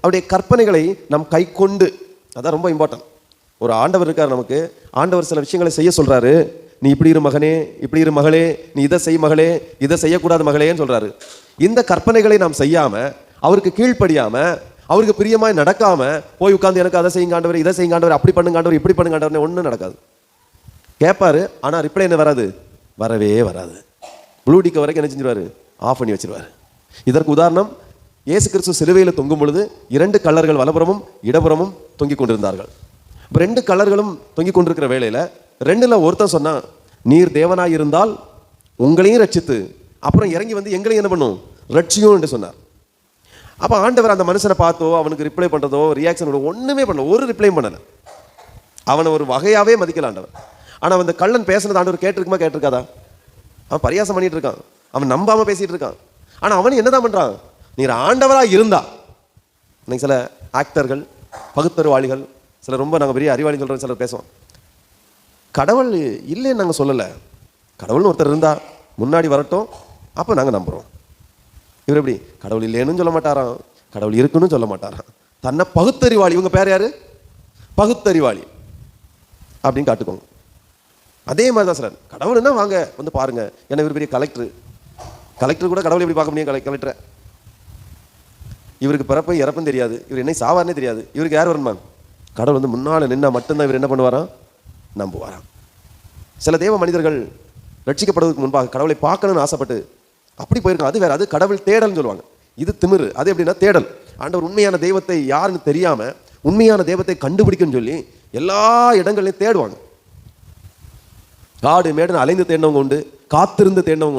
அவருடைய கற்பனைகளை நம் கை கொண்டு, அதான் ரொம்ப இம்பார்ட்டன்ட். ஒரு ஆண்டவர் இருக்கார் நமக்கு, ஆண்டவர் சில விஷயங்களை செய்ய சொல்றாரு. நீ இப்படி இரு மகனே, இப்படி இரு மகளே, நீ இதை செய் மகளே, இதை செய்யக்கூடாது மகளேன்னு சொல்றாரு. இந்த கற்பனைகளை நாம் செய்யாம, அவருக்கு கீழ்ப்படியாம, அவருக்கு பிரியமாய் நடக்காம போய் உட்கார்ந்து எனக்கு அதை செய்யுங்க ஆண்டவர், இதை செய்யுங்க ஆண்டவர், அப்படி பண்ணுங்க ஆண்டவர், இப்படி பண்ணுங்க ஆண்டவர், ஒன்றும் நடக்காது. கேட்பாரு, ஆனா ரிப்ளை என்ன வராது, வரவே வராது. ப்ளூ டிக்க வரைக்கும் என்ன செஞ்சிருவாரு, ஆஃப் பண்ணி வச்சிருவாரு. இதற்கு உதாரணம், இயேசு கிறிஸ்து சிலுவையில் தொங்கும் பொழுது 2 கள்ளர்கள் வலப்புறமும் இடப்புறமும் தொங்கிக் கொண்டிருந்தார்கள். 2 கள்ளர்களும் தொங்கிக் கொண்டிருக்கிற வேளையில 2ல ஒருத்தன் சொன்னா, நீர் தேவனாய் இருந்தால் உங்களையும் ரட்சித்து அப்புறம் இறங்கி வந்து எங்களையும் என்ன பண்ணும், ரட்சியும் என்று சொன்னார். அப்ப ஆண்டவர் அந்த மனுஷனை பார்த்தோ, அவனுக்கு ரிப்ளை பண்றதோ, ரியாக்ஷன் ஒண்ணுமே பண்ணல, ஒரு ரிப்ளையும் பண்ணல. அவனை ஒரு வகையாவே மதிக்கல ஆண்டவர். ஆனா அந்த கள்ளன் பேசினது ஆண்டவர் கேட்டிருக்குமா, கேட்டிருக்காதா? அவன் பரியாசம் பண்ணிட்டு இருக்கான், அவன் நம்பாம பேசிட்டு இருக்கான். ஆனா அவன் என்னதான் பண்றான், நீர் ஆண்டவரா இருந்தா. இன்னைக்கு சில ஆக்டர்கள், பகுத்தறிவாளிகள், சில ரொம்ப நாங்கள் பெரிய அறிவாளி சொல்கிறோம், சிலர் பேசுவோம். கடவுள் இல்லைன்னு நாங்கள் சொல்லலை, கடவுள்னு ஒருத்தர் இருந்தா முன்னாடி வரட்டும், அப்போ நாங்கள் நம்புகிறோம். இவர் எப்படி கடவுள் இல்லைன்னு சொல்ல மாட்டாராம், கடவுள் இருக்குன்னு சொல்ல மாட்டாராம். தன்னை பகுத்தறிவாளி, இவங்க பேர் யாரு, பகுத்தறிவாளி அப்படின்னு காட்டுக்கோங்க. அதே மாதிரி தான் சார், கடவுள்னா வாங்க வந்து பாருங்க. ஏன்னா இவர் பெரிய கலெக்டர் கூட கடவுள் எப்படி பார்க்க முடியும், கலெக்டரை. இவருக்கு பிறப்பு இறப்பும் தெரியாது, இவர் என்ன சாவார்னே தெரியாது. இவருக்கு யார் வரணுமா, கடவுள் வந்து முன்னால் நின்னா மட்டும்தான் இவர் என்ன பண்ணுவாராம், நம்புவாராம். சில தேவ மனிதர்கள் ரட்சிக்கப்படுவதற்கு முன்பாக கடவுளை பார்க்கணும்னு ஆசைப்பட்டு அப்படி போயிருக்காங்க. அது வேற, அது கடவுள் தேடல்னு சொல்லுவாங்க. இது திமிரு. அது எப்படின்னா தேடல். ஆண்டவர் உண்மையான தெய்வத்தை யாருன்னு தெரியாம உண்மையான தெய்வத்தை கண்டுபிடிக்குன்னு சொல்லி எல்லா இடங்களையும் தேடுவாங்க. காடு மேடுன்னு அலைந்து தேடினவங்க உண்டு, காத்திருந்து தேடினவங்க